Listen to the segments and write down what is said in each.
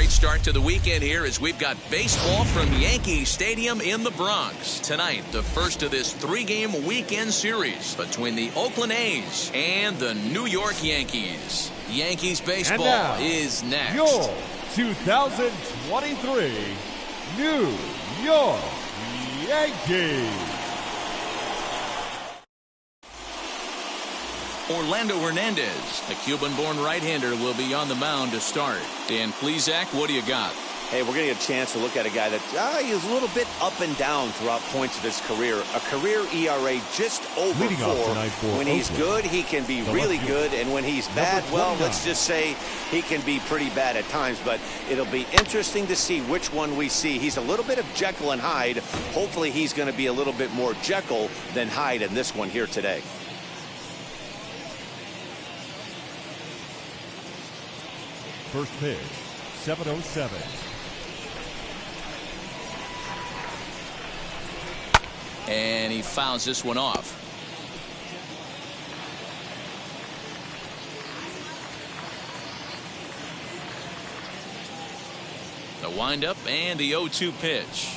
Start to the weekend here as we've got baseball from Yankee Stadium in the Bronx. Tonight, the first of this three-game weekend series between the Oakland A's and the New York Yankees. Yankees baseball is next. Your 2023 New York Yankees. Orlando Hernandez, the Cuban-born right-hander, will be on the mound to start. Dan Plesac, what do you got? Hey, we're going to get a chance to look at a guy that is a little bit up and down throughout points of his career. A career ERA just over 4. When he's good, he can be really good. And when he's bad, well, let's just say he can be pretty bad at times. But it'll be interesting to see which one we see. He's a little bit of Jekyll and Hyde. Hopefully he's going to be a little bit more Jekyll than Hyde in this one here today. First pitch, 7:07. And he fouls this one off. The windup and the 0-2 pitch.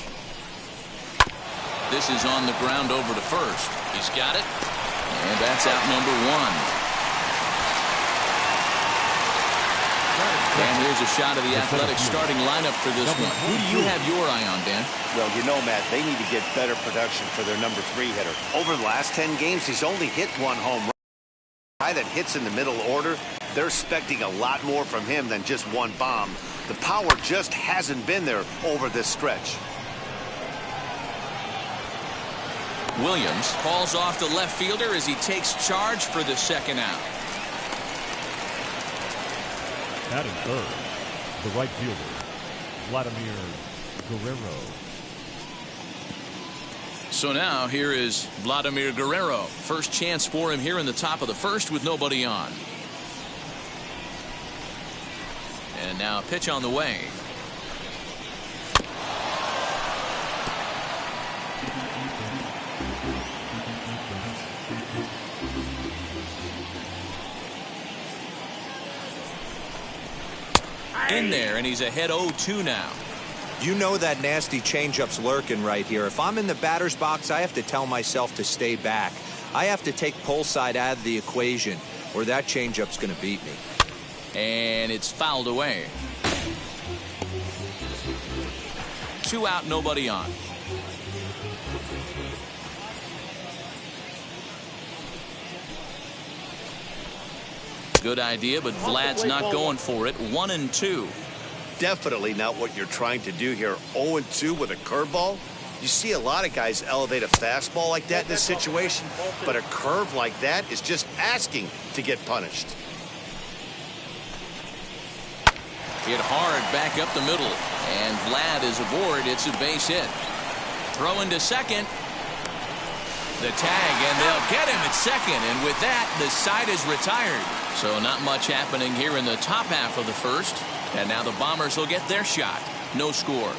This is on the ground over to first. He's got it. And that's out number 1. And here's a shot of the Athletics starting lineup for this one. Who do you have your eye on, Dan? Well, you know, Matt, they need to get better production for their number 3 hitter. Over the last 10 games, he's only hit 1 home run. A guy that hits in the middle order, they're expecting a lot more from him than just 1 bomb. The power just hasn't been there over this stretch. Williams calls off the left fielder as he takes charge for the second out. Batting third, the right fielder, Vladimir Guerrero. So now here is Vladimir Guerrero. First chance for him here in the top of the first with nobody on. And now a pitch on the way. In there, and he's ahead 0-2 now. You know that nasty changeup's lurking right here. If I'm in the batter's box, I have to tell myself to stay back. I have to take pull side out of the equation, or that changeup's going to beat me. And it's fouled away. 2 out, nobody on. Good idea, but Vlad's not going for it. 1-2. Definitely not what you're trying to do here. 0-2 with a curveball. You see a lot of guys elevate a fastball like that in this situation, but a curve like that is just asking to get punished. Hit hard back up the middle, and Vlad is aboard. It's a base hit. Throw into second. The tag, and they'll get him at second, and with that, the side is retired. So not much happening here in the top half of the first, and now the Bombers will get their shot. No score.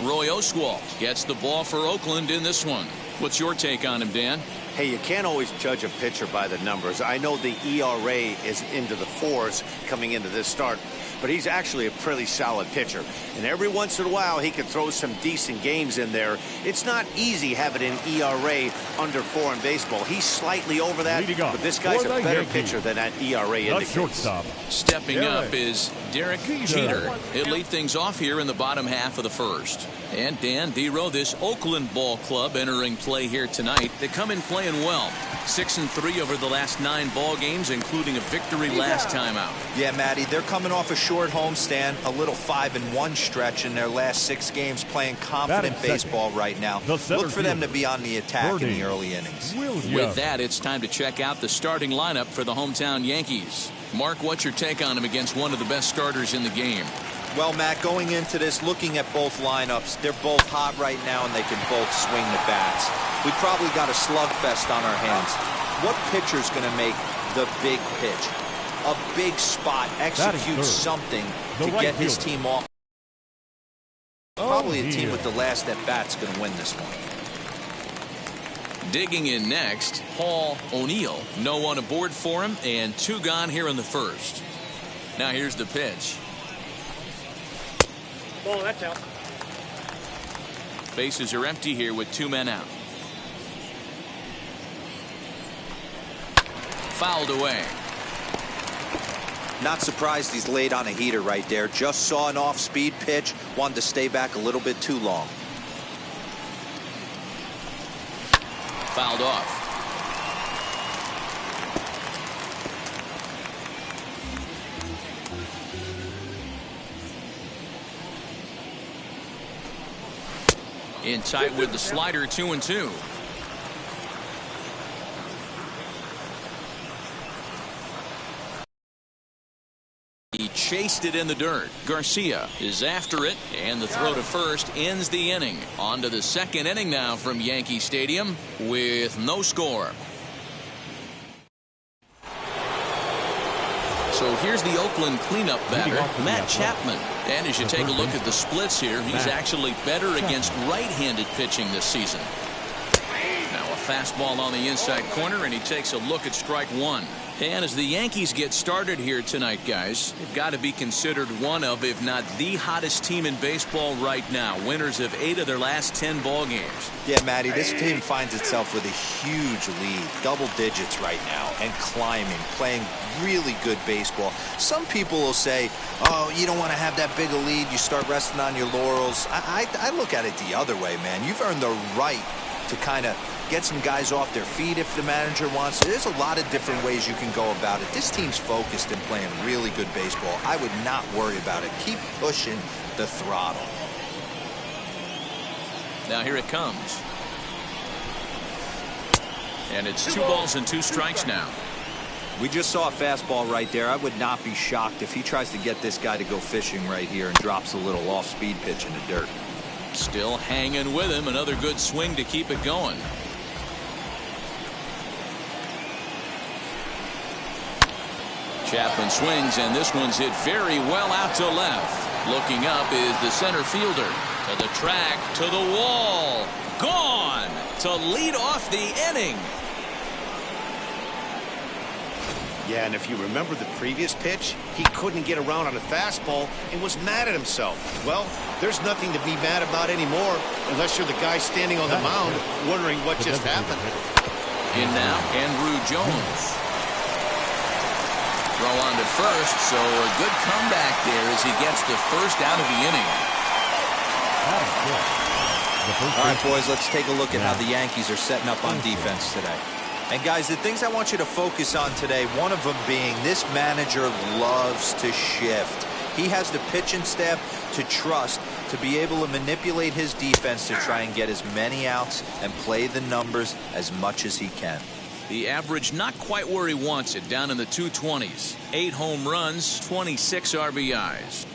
Roy Oswalt gets the ball for Oakland in this one. What's your take on him, Dan? Hey, you can't always judge a pitcher by the numbers. I know the ERA is into the 4s coming into this start, but he's actually a pretty solid pitcher. And every once in a while, he can throw some decent games in there. It's not easy having an ERA under 4 in baseball. He's slightly over that, but this guy's a better pitcher than that ERA indicates. Stepping up is Derek Jeter. He'll lead things off here in the bottom half of the first. And Dan Dero, this Oakland ball club entering play here tonight. They come in playing well. 6-3 over the last 9 ball games, including a victory last time out. Yeah, Matty, they're coming off a short homestand, a little 5-1 stretch in their last 6 games, playing confident baseball right now. Look for them to be on the attack in the early innings. With that, it's time to check out the starting lineup for the hometown Yankees. Mark, what's your take on him against one of the best starters in the game? Well, Matt, going into this, looking at both lineups, they're both hot right now, and they can both swing the bats. We probably got a slugfest on our hands. What pitcher's going to make the big pitch? A big spot, execute something to get his team off. Probably a team with the last at-bat's going to win this one. Digging in next, Paul O'Neill. No one aboard for him, and 2 gone here in the first. Now here's the pitch. Ball, that's out. Bases are empty here with 2 men out. Fouled away. Not surprised he's laid on a heater right there. Just saw an off-speed pitch. Wanted to stay back a little bit too long. Fouled off. In tight with the slider, 2-2. He chased it in the dirt. Garcia is after it, and the throw to first ends the inning. On to the second inning now from Yankee Stadium with no score. So here's the Oakland cleanup batter, Matt Chapman. And as you take a look at the splits here, he's actually better against right-handed pitching this season. Now a fastball on the inside corner, and he takes a look at strike 1. And as the Yankees get started here tonight, guys, they've got to be considered one of, if not the hottest team in baseball right now. Winners of 8 of their last 10 ball games. Yeah, Matty, this team finds itself with a huge lead, double digits right now, and climbing, playing really good baseball. Some people will say, oh, you don't want to have that big a lead, you start resting on your laurels. I look at it the other way, man. You've earned the right to kind of get some guys off their feet if the manager wants to. There's a lot of different ways you can go about it. This team's focused and playing really good baseball. I would not worry about it. Keep pushing the throttle. Now here it comes. And it's 2 balls and 2 strikes now. We just saw a fastball right there. I would not be shocked if he tries to get this guy to go fishing right here and drops a little off-speed pitch in the dirt. Still hanging with him. Another good swing to keep it going. Chapman swings, and this one's hit very well out to left. Looking up is the center fielder. To the track, to the wall. Gone to lead off the inning. Yeah, and if you remember the previous pitch, he couldn't get around on a fastball and was mad at himself. Well, there's nothing to be mad about anymore unless you're the guy standing on the mound wondering what just happened. In now, Andrew Jones. Throw on to first, so a good comeback there as he gets the first out of the inning. All right, boys, let's take a look at how the Yankees are setting up on defense today. And guys, the things I want you to focus on today, one of them being this manager loves to shift. He has the pitching staff to trust to be able to manipulate his defense to try and get as many outs and play the numbers as much as he can. The average not quite where he wants it, down in the 220s. 8 home runs, 26 RBIs.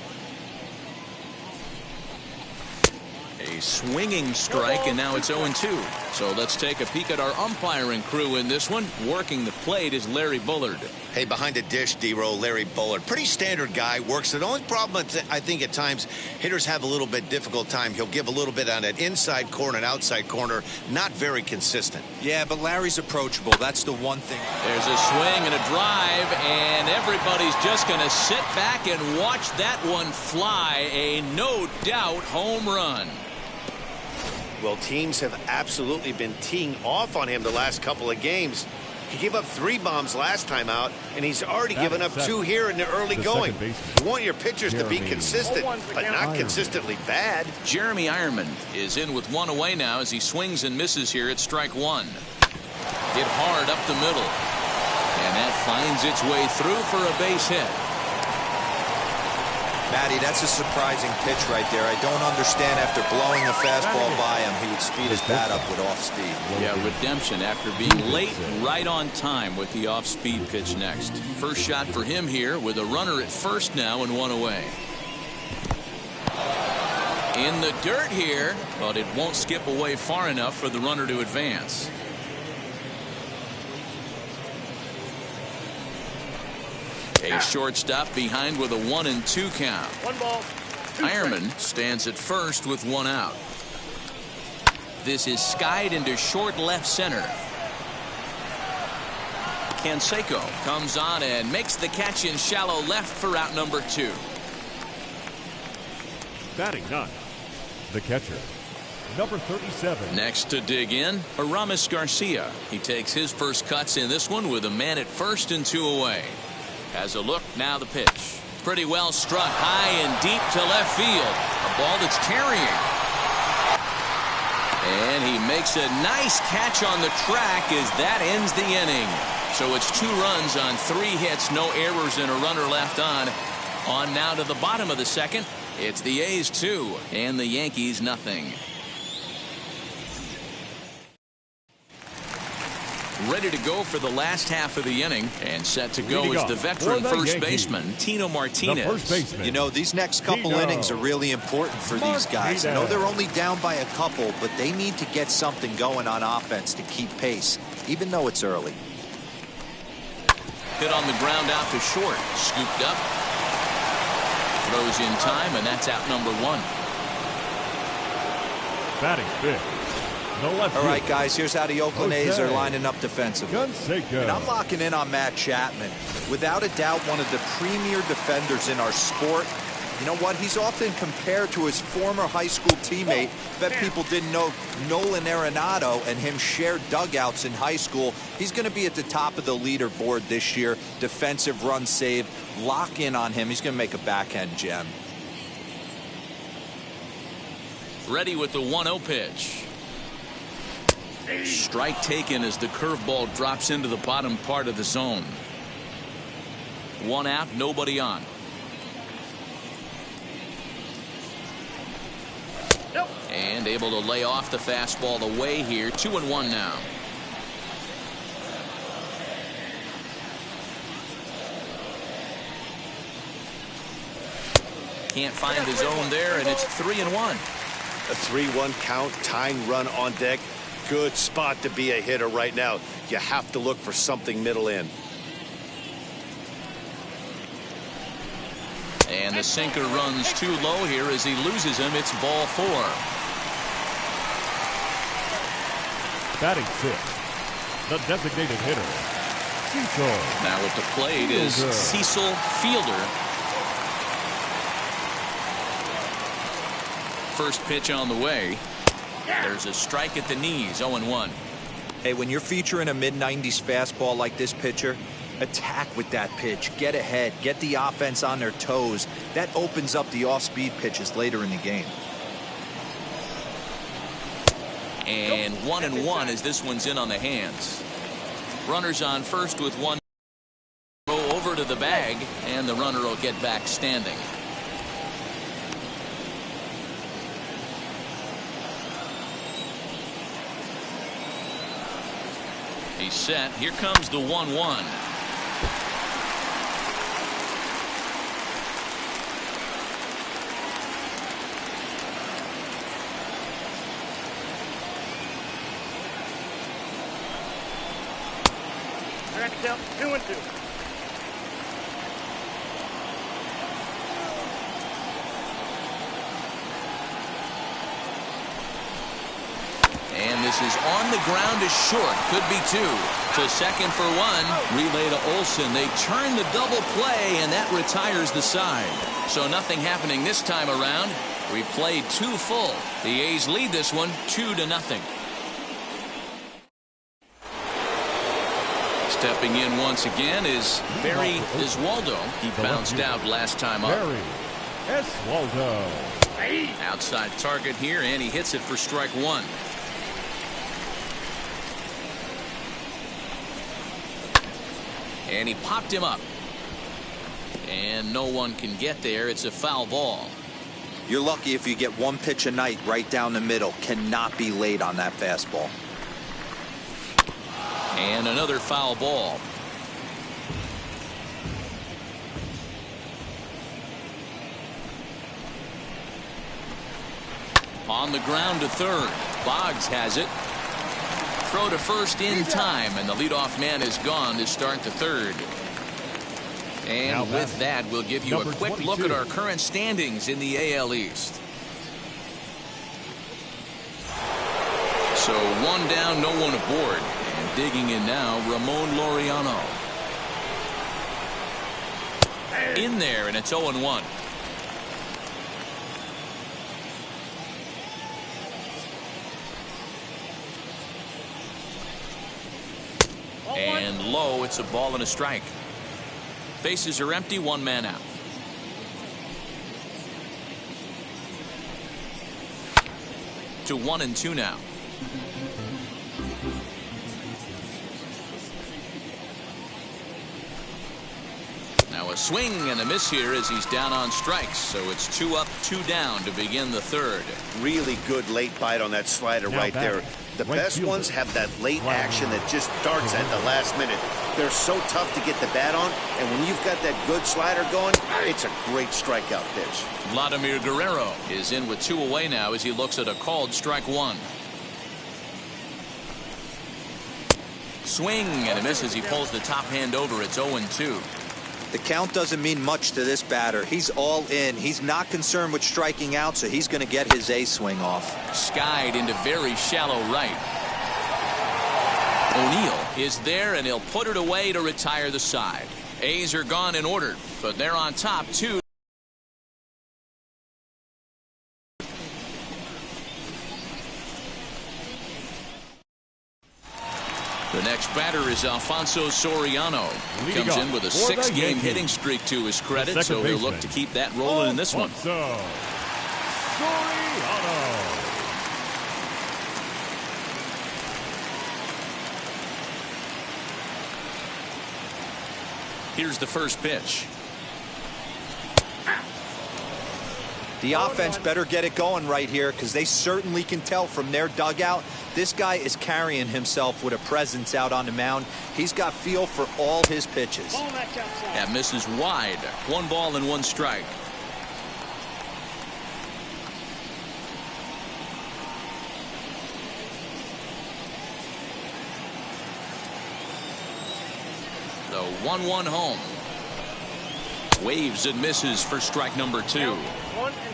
A swinging strike, and now it's 0-2. So let's take a peek at our umpiring crew in this one. Working the plate is Larry Bullard. Hey, behind the dish, D-Row, Larry Bullard. Pretty standard guy, works it. The only problem, I think, at times, hitters have a little bit difficult time. He'll give a little bit on that inside corner and outside corner. Not very consistent. Yeah, but Larry's approachable. That's the one thing. There's a swing and a drive, and everybody's just going to sit back and watch that one fly. A no-doubt home run. Well, teams have absolutely been teeing off on him the last couple of games. He gave up 3 bombs last time out, and he's already given up 2 here in the early going. You want your pitchers to be consistent, but not consistently bad. Jeremy Ironman is in with 1 away now as he swings and misses here at strike 1. Hit hard up the middle, and that finds its way through for a base hit. Matty, that's a surprising pitch right there. I don't understand after blowing the fastball by him, he would speed his bat up with off speed. Yeah, redemption after being late, right on time with the off-speed pitch next. First shot for him here with a runner at first now and one away. In the dirt here, but it won't skip away far enough for the runner to advance. A shortstop behind with a 1-2 count. 1 ball. Ironman stands at first with 1 out. This is skied into short left center. Canseco comes on and makes the catch in shallow left for out number 2. Batting 9th, the catcher, number 37. Next to dig in, Aramis Garcia. He takes his first cuts in this one with a man at first and 2 away. Has a look, now the pitch. Pretty well struck high and deep to left field. A ball that's tarrying. And he makes a nice catch on the track as that ends the inning. So it's 2 runs on 3 hits, no errors and a runner left on. On now to the bottom of the second. It's the A's 2 and the Yankees nothing. Ready to go for the last half of the inning and set to go is the veteran first baseman Tino Martinez. You know, these next couple innings are really important for these guys. I know they're only down by a couple, but they need to get something going on offense to keep pace, even though it's early. Hit on the ground out to short. Scooped up. Throws in time, and that's out number 1. Batting 5th. All right, guys, here's how the Oakland A's are lining up defensively. And I'm locking in on Matt Chapman. Without a doubt, one of the premier defenders in our sport. You know what? He's often compared to his former high school teammate. Bet people didn't know Nolan Arenado and him shared dugouts in high school. He's going to be at the top of the leaderboard this year. Defensive run save. Lock in on him. He's going to make a backhand gem. Ready with the 1-0 pitch. Strike taken as the curveball drops into the bottom part of the zone. 1 out, nobody on. And able to lay off the fastball away here. 2-1 now. Can't find the zone there, and it's 3-1. A 3-1 count, tying run on deck. Good spot to be a hitter right now. You have to look for something middle in. And the sinker runs too low here as he loses him. It's ball 4. Batting 6th, the designated hitter, Cecil. Now at the plate is Cecil Fielder. First pitch on the way. There's a strike at the knees. 0-1. Hey, when you're featuring a mid-90s fastball like this pitcher, attack with that pitch. Get ahead. Get the offense on their toes. That opens up the off-speed pitches later in the game. And 1-1 as this one's in on the hands. Runners on first with 1. Go over to the bag, and the runner will get back standing. He's set. Here comes the 1-1. Count 2-2. And this is on the ground is short. Could be 2. To second for 1. Relay to Olsen. They turn the double play, and that retires the side. So nothing happening this time around. We played 2 full. The A's lead this one 2-0. Stepping in once again is Barry Oswalt. He bounced out last time up. Barry Oswalt. Outside target here, and he hits it for strike 1. And he popped him up. And no one can get there. It's a foul ball. You're lucky if you get one pitch a night right down the middle. Cannot be late on that fastball. And another foul ball. On the ground to third. Boggs has it. Throw to first in time, and the leadoff man is gone to start the third. And with that, we'll give you a quick 22. Look at our current standings in the AL East. So one down, no one aboard. And digging in now, Ramon Laureano. In there, and it's 0-1. And low, it's a ball and a strike. Bases are empty, one man out. To 1-2 now. Now a swing and a miss here as he's down on strikes. So it's 2 up, 2 down to begin the third. Really good late bite on that slider right there. The best ones have that late action that just darts at the last minute. They're so tough to get the bat on, and when you've got that good slider going, it's a great strikeout pitch. Vladimir Guerrero is in with 2 away now as he looks at a called strike 1. Swing and a miss as he pulls the top hand over. It's 0-2. The count doesn't mean much to this batter. He's all in. He's not concerned with striking out, so he's going to get his A swing off. Skied into very shallow right. O'Neill is there, and he'll put it away to retire the side. A's are gone in order, but they're on top 2. The next batter is Alfonso Soriano. He comes in with a 6-game hitting streak to his credit, so he'll look to keep that rolling in this one. Soriano. Here's the first pitch. The offense better get it going right here, because they certainly can tell from their dugout this guy is carrying himself with a presence out on the mound. He's got feel for all his pitches. That misses wide. 1 ball and 1 strike. The 1-1 home. Waves and misses for strike number 2.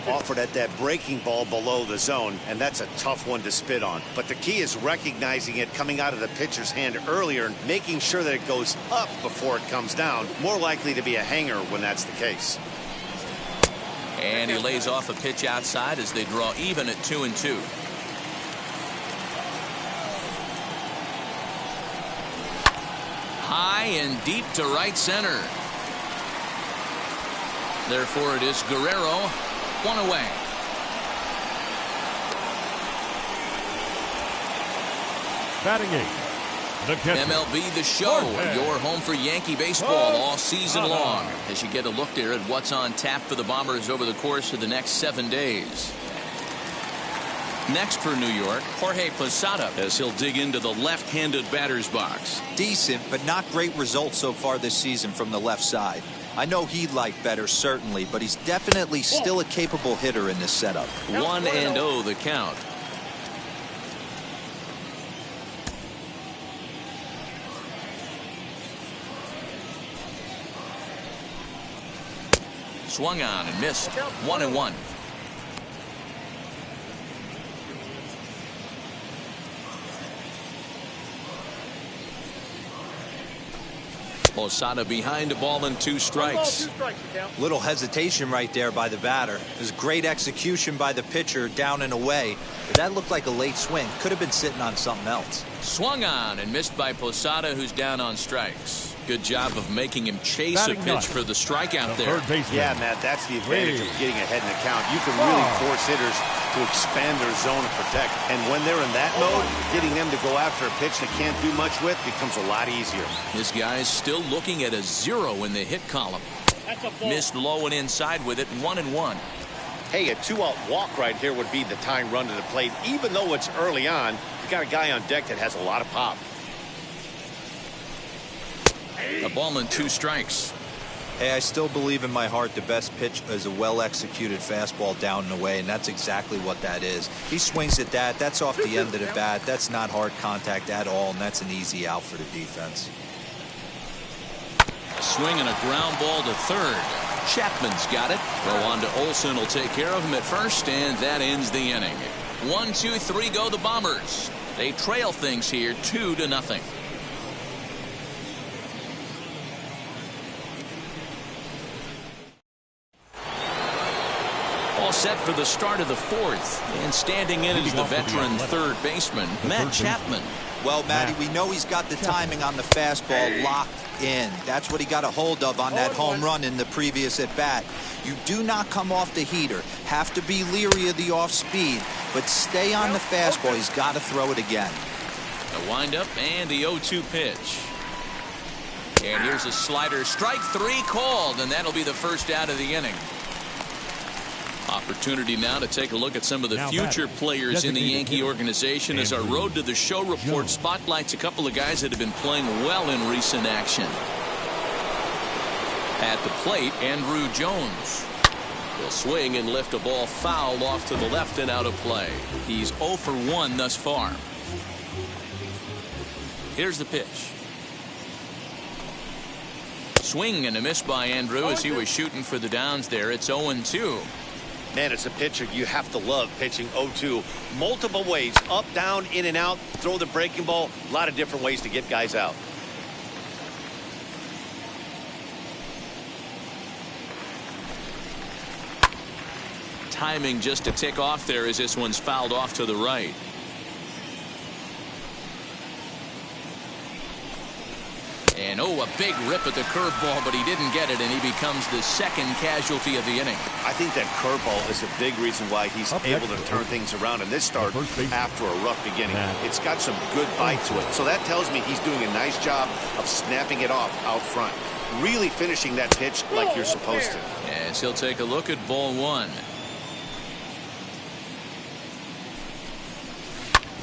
Offered at that breaking ball below the zone, and that's a tough one to spit on. But the key is recognizing it coming out of the pitcher's hand earlier and making sure that it goes up before it comes down. More likely to be a hanger when that's the case. And he lays off a pitch outside as they draw even at 2-2. High and deep to right center. Therefore, it is Guerrero. 1 away. Batting 8. The catcher. MLB The Show, your home for Yankee baseball all season long, as you get a look there at what's on tap for the Bombers over the course of the next 7 days. Next for New York, Jorge Posada, as he'll dig into the left-handed batter's box. Decent, but not great results so far this season from the left side. I know he'd like better, certainly, but he's definitely still a capable hitter in this setup. 1-0 the count. Swung on and missed. 1-1. Posada behind a ball and 2 strikes. Little hesitation right there by the batter. It was great execution by the pitcher down and away. But that looked like a late swing. Could have been sitting on something else. Swung on and missed by Posada, who's down on strikes. Good job of making him chase a pitch for the strikeout there. Yeah, Matt, that's the advantage of getting ahead in the count. You can really force hitters to expand their zone and protect. And when they're in that mode, getting them to go after a pitch they can't do much with becomes a lot easier. This guy's still looking at a 0 in the hit column. Missed low and inside with it, 1-1. Hey, a 2-out walk right here would be the tying run to the plate. Even though it's early on, you got a guy on deck that has a lot of pop. A ball and 2 strikes. Hey, I still believe in my heart the best pitch is a well-executed fastball down and away, and that's exactly what that is. He swings at that. That's off the end of the bat. That's not hard contact at all, and that's an easy out for the defense. Swing and a ground ball to third. Chapman's got it. Throw on to Olsen will take care of him at first, and that ends the inning. 1, 2, 3 go the Bombers. They trail things here 2-0. All set for the start of the 4th, and standing in is the veteran third baseman, Matt Chapman. Well, Matty, we know he's got the timing on the fastball locked in. That's what he got a hold of on that home run in the previous at-bat. You do not come off the heater. Have to be leery of the off-speed, but stay on the fastball. He's got to throw it again. The windup and the 0-2 pitch. And here's a slider. Strike 3 called, and that'll be the first out of the inning. Opportunity now to take a look at some of the future players in the Yankee organization as our Road to the Show report spotlights a couple of guys that have been playing well in recent action. At the plate, Andrew Jones. He'll swing and lift a ball foul off to the left and out of play. He's 0 for 1 thus far. Here's the pitch. Swing and a miss by Andrew as he was shooting for the downs there. It's 0-2. Man, as a pitcher, you have to love pitching 0-2. Multiple ways, up, down, in and out, throw the breaking ball. A lot of different ways to get guys out. Timing just to tick off there as this one's fouled off to the right. And a big rip at the curveball, but he didn't get it, and he becomes the second casualty of the inning. I think that curveball is a big reason why he's able to turn things around in this start after a rough beginning. It's got some good bite to it, so that tells me he's doing a nice job of snapping it off out front. Really finishing that pitch like you're supposed to. As he'll take a look at ball 1.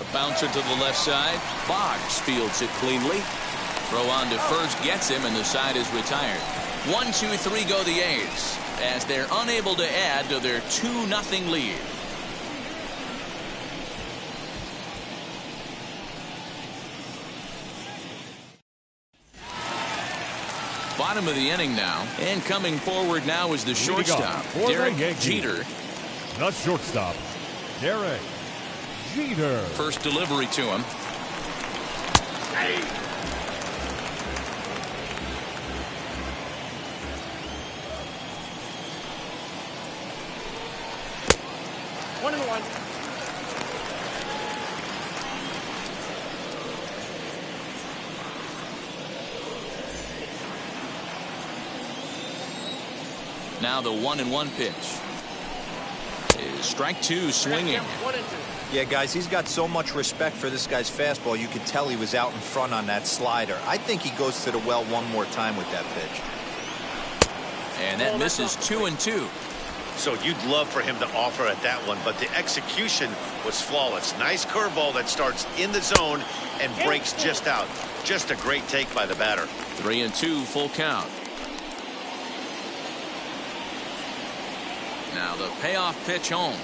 A bouncer to the left side. Boggs fields it cleanly. Throw on to first gets him, and the side is retired. 1, 2, 3 go the A's as they're unable to add to their 2-0 lead. Bottom of the inning now, and coming forward now is the shortstop, Derek Jeter. The shortstop, Derek Jeter. First delivery to him. Now the 1-1 pitch. Is strike 2 swinging. Yeah, guys, he's got so much respect for this guy's fastball. You could tell he was out in front on that slider. I think he goes to the well one more time with that pitch. And that misses 2-2. So you'd love for him to offer at that one, but the execution was flawless. Nice curveball that starts in the zone and breaks just out. Just a great take by the batter. 3-2 full count. Now the payoff pitch home.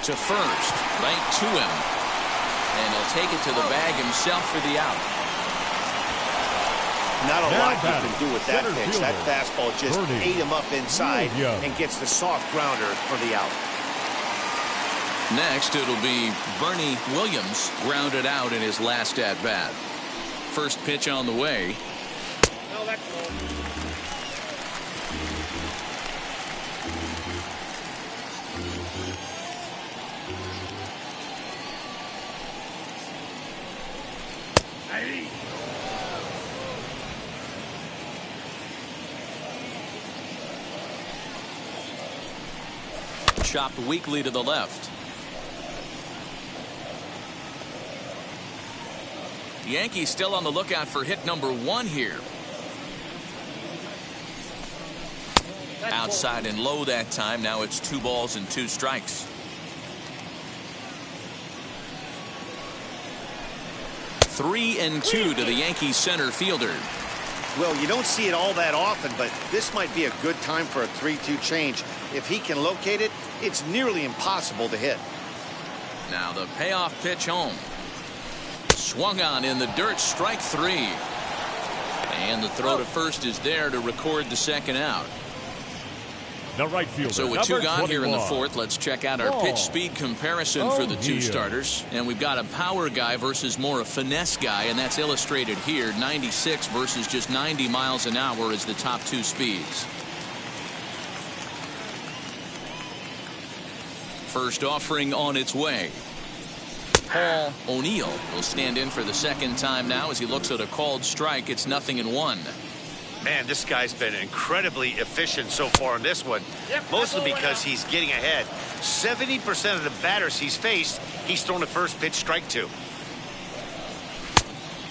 To first, right to him. And he'll take it to the bag himself for the out. Not a lot you can do with that pitch. That fastball just ate him up inside and gets the soft grounder for the out. Next, it'll be Bernie Williams, grounded out in his last at-bat. First pitch on the way. No, that's cool. Chopped weakly to the left. The Yankees still on the lookout for hit number 1 here. Outside and low that time. Now it's 2 balls and 2 strikes. 3-2 to the Yankees center fielder. Well, you don't see it all that often, but this might be a good time for a 3-2 change. If he can locate it, it's nearly impossible to hit. Now the payoff pitch home. Swung on in the dirt, strike 3. And the throw to first is there to record the second out. The right fielder. So with 2 gone here in the 4th, let's check out our pitch speed comparison for the 2 starters. And we've got a power guy versus more a finesse guy, and that's illustrated here. 96 versus just 90 miles an hour is the top 2 speeds. First offering on its way. Paul O'Neill will stand in for the second time now as he looks at a called strike. It's 0-1. Man, this guy's been incredibly efficient so far in this one, mostly because he's getting ahead. 70% of the batters he's faced, he's thrown the first pitch strike to.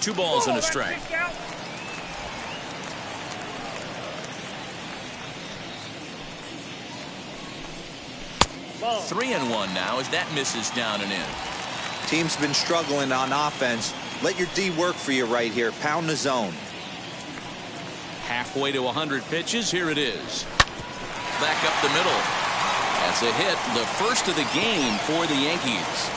2 balls and a strike. Ball. 3-1 now as that misses down and in. Team's been struggling on offense. Let your D work for you right here. Pound the zone. Halfway to 100 pitches. Here it is. Back up the middle. That's a hit, the first of the game for the Yankees.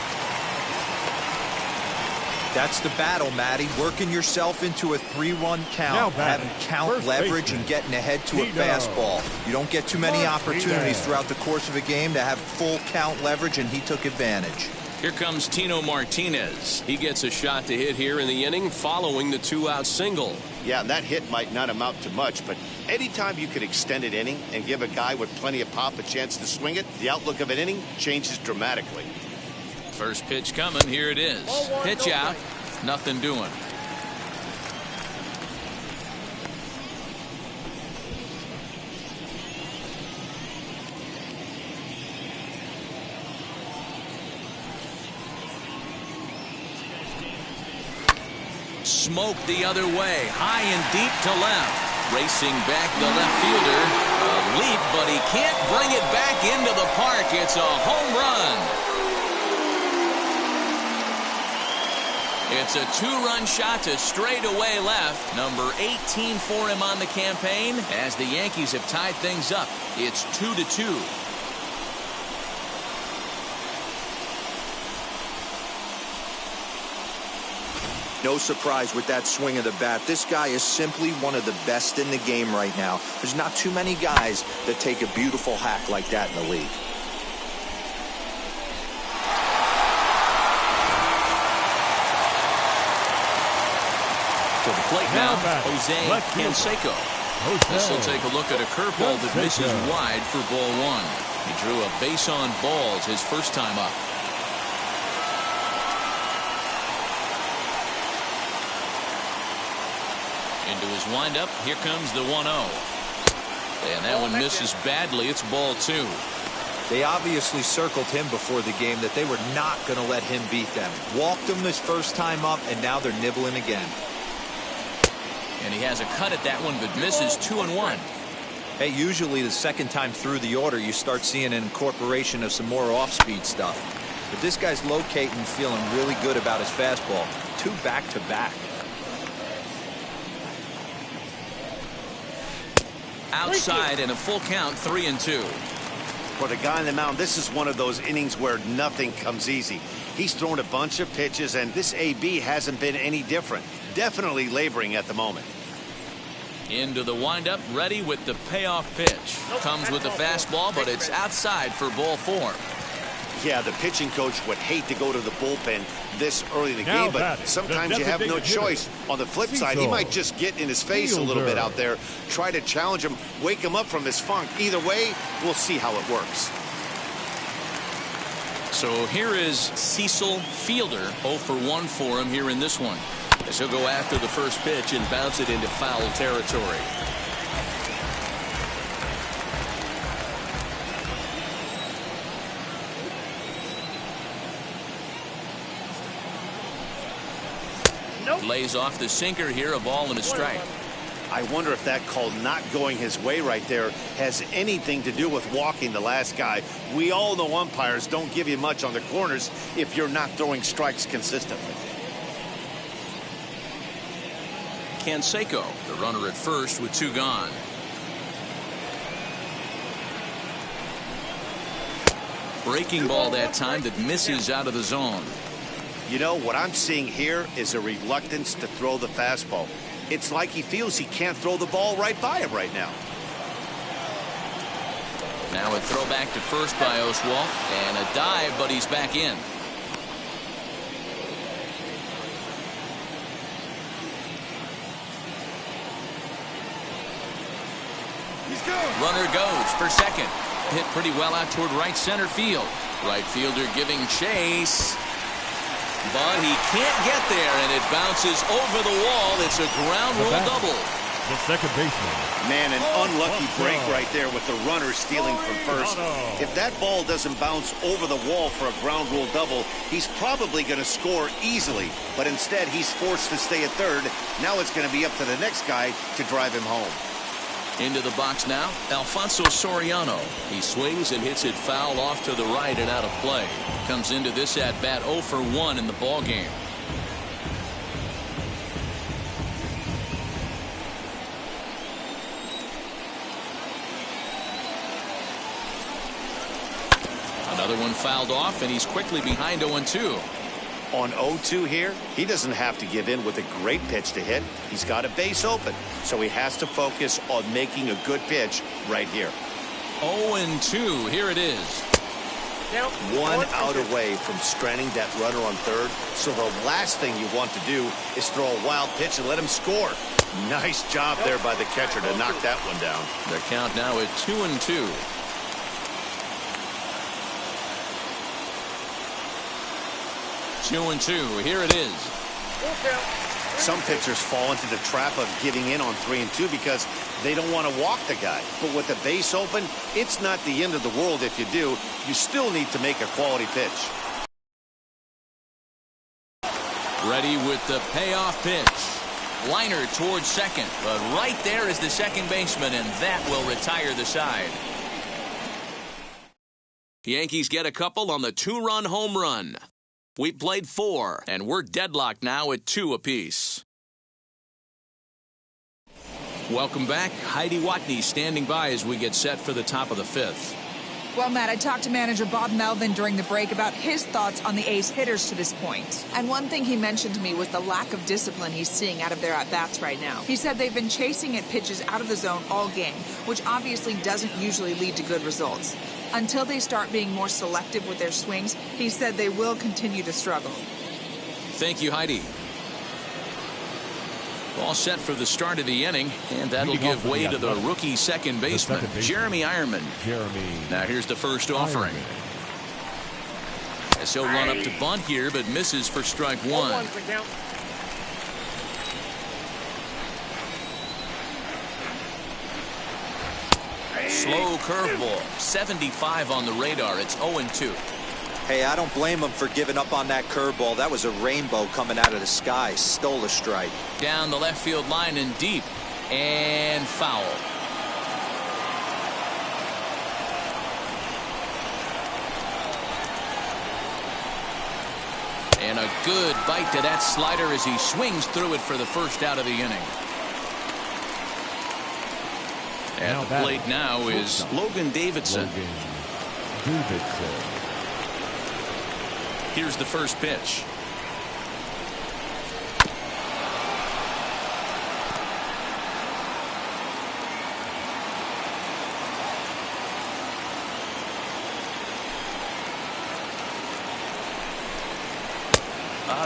That's the battle, Matty. Working yourself into a 3-1 count, having count leverage and getting ahead to a fastball. You don't get too many opportunities throughout the course of a game to have full count leverage, and he took advantage. Here comes Tino Martinez. He gets a shot to hit here in the inning following the 2-out single. Yeah, and that hit might not amount to much, but anytime you can extend an inning and give a guy with plenty of pop a chance to swing it, the outlook of an inning changes dramatically. First pitch coming. Here it is. Pitch out. Nothing doing. Smoke the other way, high and deep to left. Racing back the left fielder. A leap, but he can't bring it back into the park. It's a home run. It's a 2-run shot to straightaway left. Number 18 for him on the campaign as the Yankees have tied things up. It's 2-2. No surprise with that swing of the bat. This guy is simply one of the best in the game right now. There's not too many guys that take a beautiful hack like that in the league. To the plate now, Jose Canseco. This will take a look at a curveball that misses wide for ball 1. He drew a base on balls his first time up. Into his windup. Here comes the 1-0. And that one misses badly. It's ball 2. They obviously circled him before the game that they were not going to let him beat them. Walked him his first time up, and now they're nibbling again. And he has a cut at that one, but misses 2-1. Hey, usually the second time through the order, you start seeing an incorporation of some more off-speed stuff. But this guy's locating, feeling really good about his fastball. 2 back-to-back. Outside and a full count, 3-2. For the guy on the mound, this is one of those innings where nothing comes easy. He's thrown a bunch of pitches, and this AB hasn't been any different. Definitely laboring at the moment. Into the windup, ready with the payoff pitch. Comes with the fastball, but it's outside for ball 4. Yeah, the pitching coach would hate to go to the bullpen this early in the game, but sometimes you have no choice. On the flip side, he might just get in his face a little bit out there, try to challenge him, wake him up from his funk. Either way, we'll see how it works. So here is Cecil Fielder, 0 for 1 for him here in this one. As he'll go after the first pitch and bounce it into foul territory. Lays off the sinker here, a ball and a strike. I wonder if that call not going his way right there has anything to do with walking the last guy. We all know umpires don't give you much on the corners if you're not throwing strikes consistently. Canseco, the runner at first with 2 gone. Breaking ball that time that misses out of the zone. You know, what I'm seeing here is a reluctance to throw the fastball. It's like he feels he can't throw the ball right by him right now. Now a throw back to first by Oswalt, and a dive, but he's back in. Runner goes for second. Hit pretty well out toward right center field. Right fielder giving chase. But he can't get there, and it bounces over the wall. It's a ground rule double. The second baseman. Man, an unlucky break right there with the runner stealing from first. If that ball doesn't bounce over the wall for a ground rule double, he's probably going to score easily. But instead, he's forced to stay at third. Now it's going to be up to the next guy to drive him home. Into the box now, Alfonso Soriano. He swings and hits it foul off to the right and out of play. Comes into this at-bat 0 for 1 in the ball game. Another one fouled off, and he's quickly behind 0-2. On 0-2 here, he doesn't have to give in with a great pitch to hit. He's got a base open, so he has to focus on making a good pitch right here. 0-2, here it is. One out away from stranding that runner on third, so the last thing you want to do is throw a wild pitch and let him score. Nice job there by the catcher to knock that one down. The count now at 2-2. Two and two. Here it is. Some pitchers fall into the trap of giving in on 3-2 because they don't want to walk the guy. But with the base open, it's not the end of the world if you do. You still need to make a quality pitch. Ready with the payoff pitch. Liner towards second, but right there is the second baseman, and that will retire the side. Yankees get a couple on the 2-run home run. We played 4, and we're deadlocked now at 2 apiece. Welcome back. Heidi Watney standing by as we get set for the top of the 5th. Well, Matt, I talked to manager Bob Melvin during the break about his thoughts on the A's hitters to this point. And one thing he mentioned to me was the lack of discipline he's seeing out of their at-bats right now. He said they've been chasing at pitches out of the zone all game, which obviously doesn't usually lead to good results. Until they start being more selective with their swings, he said they will continue to struggle. Thank you, Heidi. All set for the start of the inning, and that'll give way to the rookie second baseman, Jeremy Ironman. Now here's the first offering. As he'll run up to bunt here, but misses for strike 1. Slow curveball, 75 on the radar. It's 0-2. Hey, I don't blame him for giving up on that curveball. That was a rainbow coming out of the sky. Stole a strike. Down the left field line and deep, and foul. And a good bite to that slider as he swings through it for the first out of the inning. At the plate now is Logan Davidson. Here's the first pitch.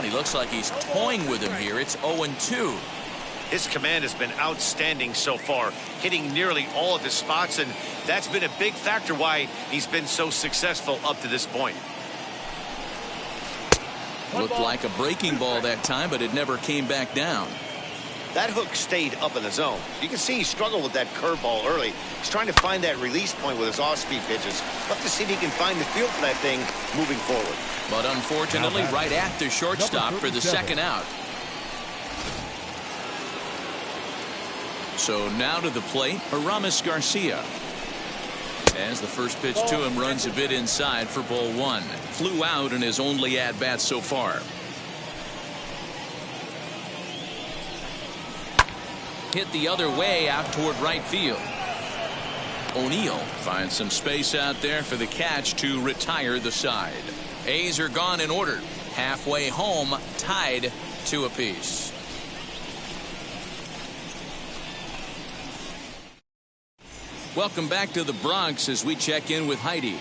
He looks like he's toying with him here. It's 0-2. His command has been outstanding so far, hitting nearly all of his spots, and that's been a big factor why he's been so successful up to this point. Looked like a breaking ball that time, but it never came back down. That hook stayed up in the zone. You can see he struggled with that curveball early. He's trying to find that release point with his off-speed pitches. Love to see if he can find the feel for that thing moving forward. But unfortunately, right at the shortstop for the second out. So now to the plate, Aramis Garcia. As the first pitch to him runs a bit inside for ball one. Flew out in his only at-bat so far. Hit the other way out toward right field. O'Neill finds some space out there for the catch to retire the side. A's are gone in order. Halfway home, tied 2 apiece. Welcome back to the Bronx as we check in with Heidi.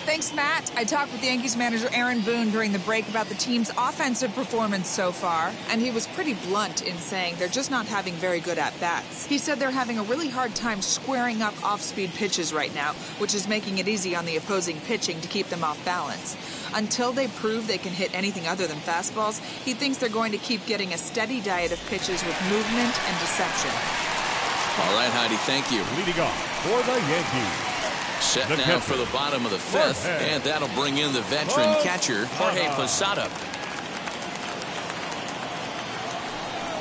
Thanks, Matt. I talked with Yankees manager Aaron Boone during the break about the team's offensive performance so far, and he was pretty blunt in saying they're just not having very good at-bats. He said they're having a really hard time squaring up off-speed pitches right now, which is making it easy on the opposing pitching to keep them off balance. Until they prove they can hit anything other than fastballs, he thinks they're going to keep getting a steady diet of pitches with movement and deception. All right, Heidi, thank you. Leading off for the Yankees. Set now for the bottom of the 5th, and that'll bring in the veteran catcher, Jorge Posada.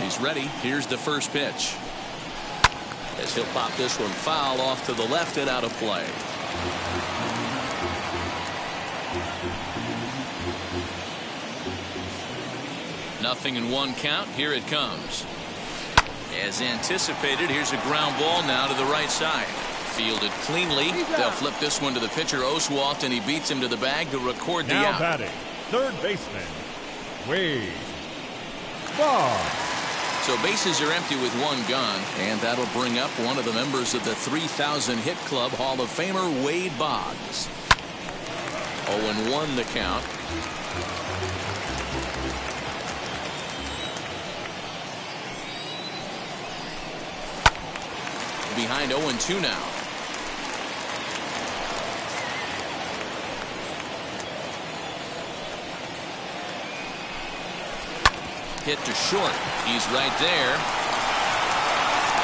He's ready. Here's the first pitch. As he'll pop this one foul off to the left and out of play. Nothing in 1 count. Here it comes. As anticipated, here's a ground ball now to the right side. Fielded cleanly. They'll flip this one to the pitcher, Oswalt, and he beats him to the bag to record the out. Now batting, third baseman, Boggs. So bases are empty with 1 gone, and that'll bring up one of the members of the 3,000 hit club, Hall of Famer Wade Boggs. 0-1 the count. Behind 0-2 now. Hit to short. He's right there.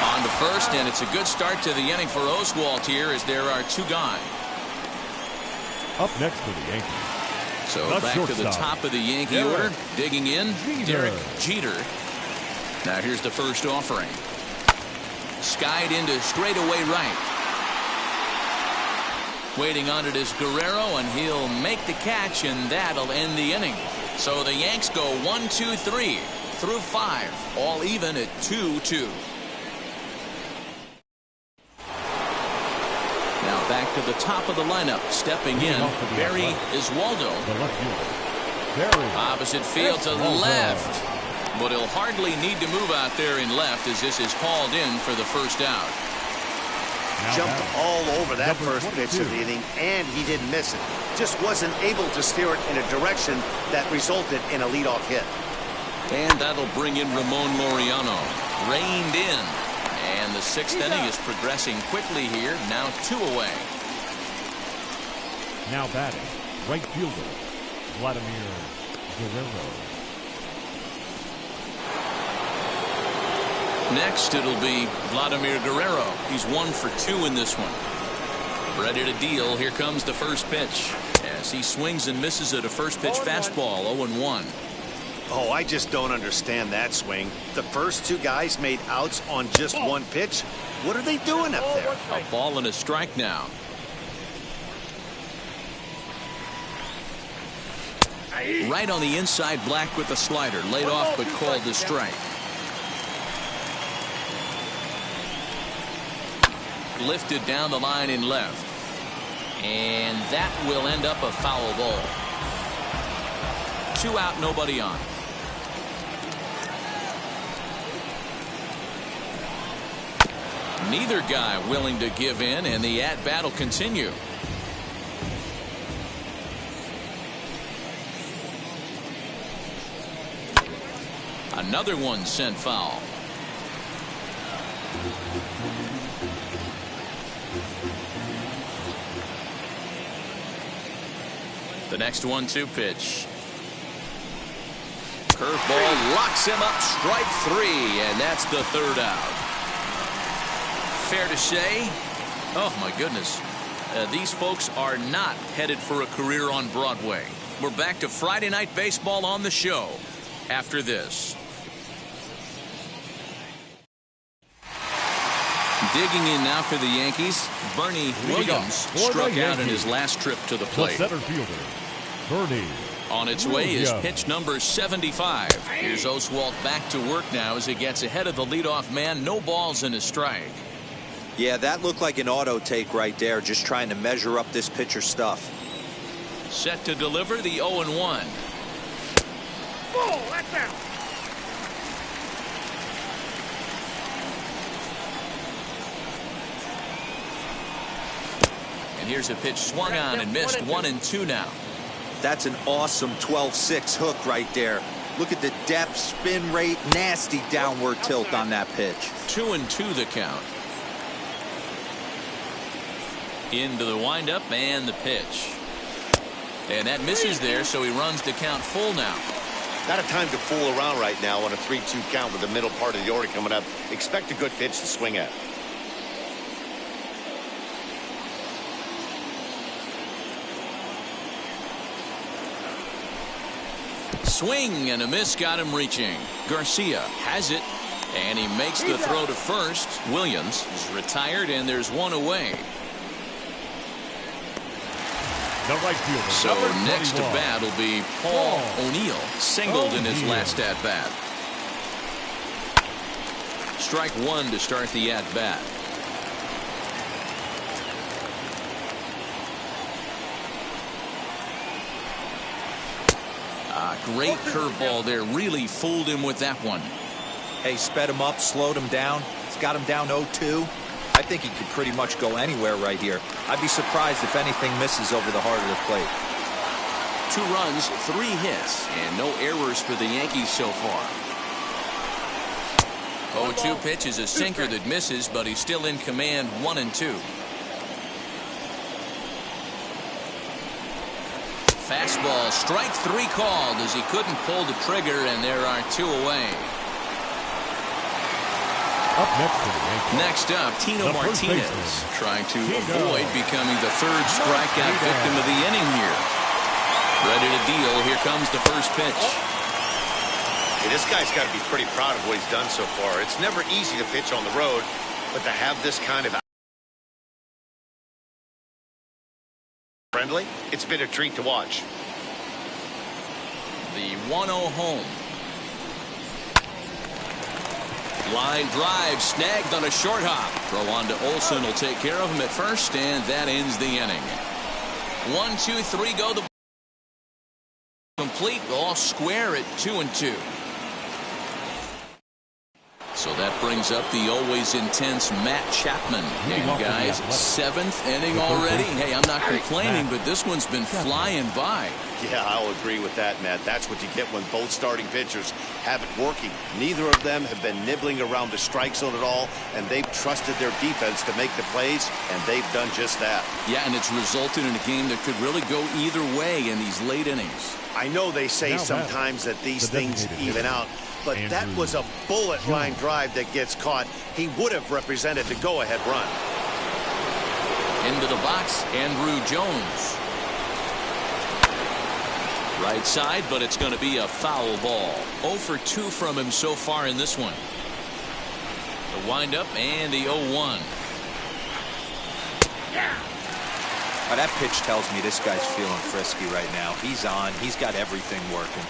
On to first, and it's a good start to the inning for Oswalt here as there are 2 gone. Up next for the Yankees. So back to the top of the Yankee order. Digging in, Derek Jeter. Now here's the first offering. Skied into straightaway right. Waiting on it is Guerrero, and he'll make the catch, and that'll end the inning. So the Yanks go 1, 2, 3 through 5, all even at 2-2. Now back to the top of the lineup. Stepping in, Barry Iswaldo. Opposite field to the left. But he'll hardly need to move out there in left as this is hauled in for the first out. Jumped all over that first pitch of the inning, and he didn't miss it. Just wasn't able to steer it in a direction that resulted in a leadoff hit. And that'll bring in Ramon Laureano. Reined in. And the 6th inning is progressing quickly here. Now 2 away. Now batting, right fielder, Vladimir Guerrero. Next, it'll be Vladimir Guerrero. He's 1 for 2 in this one. Ready to deal. Here comes the first pitch. As he swings and misses at a first pitch fastball, 0-1. Oh, I just don't understand that swing. The first 2 guys made outs on just 1 pitch. What are they doing up there? A ball and a strike now. Right on the inside, Black with the slider. Laid off but called the strike. Lifted down the line in left. And that will end up a foul ball. 2 out, nobody on. Neither guy willing to give in, and the at-bat will continue. Another one sent foul. The next 1-2 pitch. Curveball locks him up, strike 3, and that's the 3rd out. Fair to say, oh my goodness, these folks are not headed for a career on Broadway. We're back to Friday Night Baseball on the show after this. Digging in now for the Yankees, Bernie Williams struck out in his last trip to the plate. The center fielder, Bernie. On its way is pitch number 75. Here's Oswalt back to work now as he gets ahead of the leadoff man. No balls in his strike. Yeah, that looked like an auto take right there, just trying to measure up this pitcher's stuff. Set to deliver the 0-1. Ball, that's out. And here's a pitch swung on and missed. 1-2 now. That's an awesome 12-6 hook right there. Look at the depth, spin rate, nasty downward tilt on that pitch. 2-2 the count. Into the windup and the pitch. And that misses there, so he runs the count full now. Not a time to fool around right now on a 3-2 count with the middle part of the order coming up. Expect a good pitch to swing at. Swing and a miss got him reaching. Garcia has it, and he makes the throw to first. Williams is retired, and there's one away. The right fielder. So next to bat will be Paul O'Neill, singled in his last at-bat. Strike one to start the at-bat. Great curveball there. Really fooled him with that one. Hey, sped him up, slowed him down. It's got him down 0-2. I think he could pretty much go anywhere right here. I'd be surprised if anything misses over the heart of the plate. 2 runs, 3 hits, and no errors for the Yankees so far. 0-2 pitch is a sinker that misses, but he's still in command. 1-2. Fastball, strike 3 called as he couldn't pull the trigger, and there are 2 away. Up next to the Yankees. Next up, Tino Martinez trying to avoid becoming the 3rd strikeout victim of the inning here. Ready to deal. Here comes the first pitch. Hey, this guy's got to be pretty proud of what he's done so far. It's never easy to pitch on the road, but to have this kind of friendly, it's been a treat to watch. The 1-0 home. Line drive snagged on a short hop. Throw on to Olsen will take care of him at first, and that ends the inning. 1, 2, 3 go. The complete, all square at 2-2. So that brings up the always intense Matt Chapman. And guys, 7th inning already. Hey, I'm not complaining, but this one's been flying by. Yeah, I'll agree with that, Matt. That's what you get when both starting pitchers have it working. Neither of them have been nibbling around the strike zone at all, and they've trusted their defense to make the plays, and they've done just that. Yeah, and it's resulted in a game that could really go either way in these late innings. I know they say sometimes that these things even out, but that was a bullet line drive that gets caught. He would have represented the go-ahead run. Into the box, Andrew Jones. Right side, but it's going to be a foul ball. 0 for 2 from him so far in this one. The windup and the 0-1. Now that pitch tells me this guy's feeling frisky right now. He's on. He's got everything working.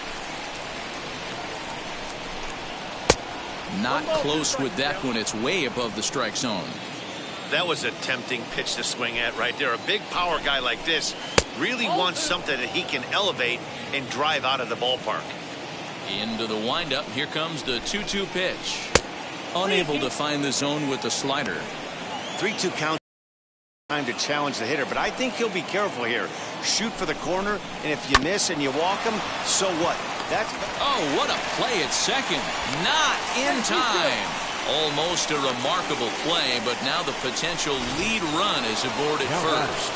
Not close with that one. It's way above the strike zone. That was a tempting pitch to swing at right there. A big power guy like this really wants something that he can elevate and drive out of the ballpark. Into the windup. Here comes the 2-2 pitch. Unable to find the zone with the slider. 3-2 count. Time to challenge the hitter, but I think he'll be careful here. Shoot for the corner, and if you miss and you walk him, so what? That's what a play at second. Not in time. Almost a remarkable play, but now the potential lead run is aboard at first.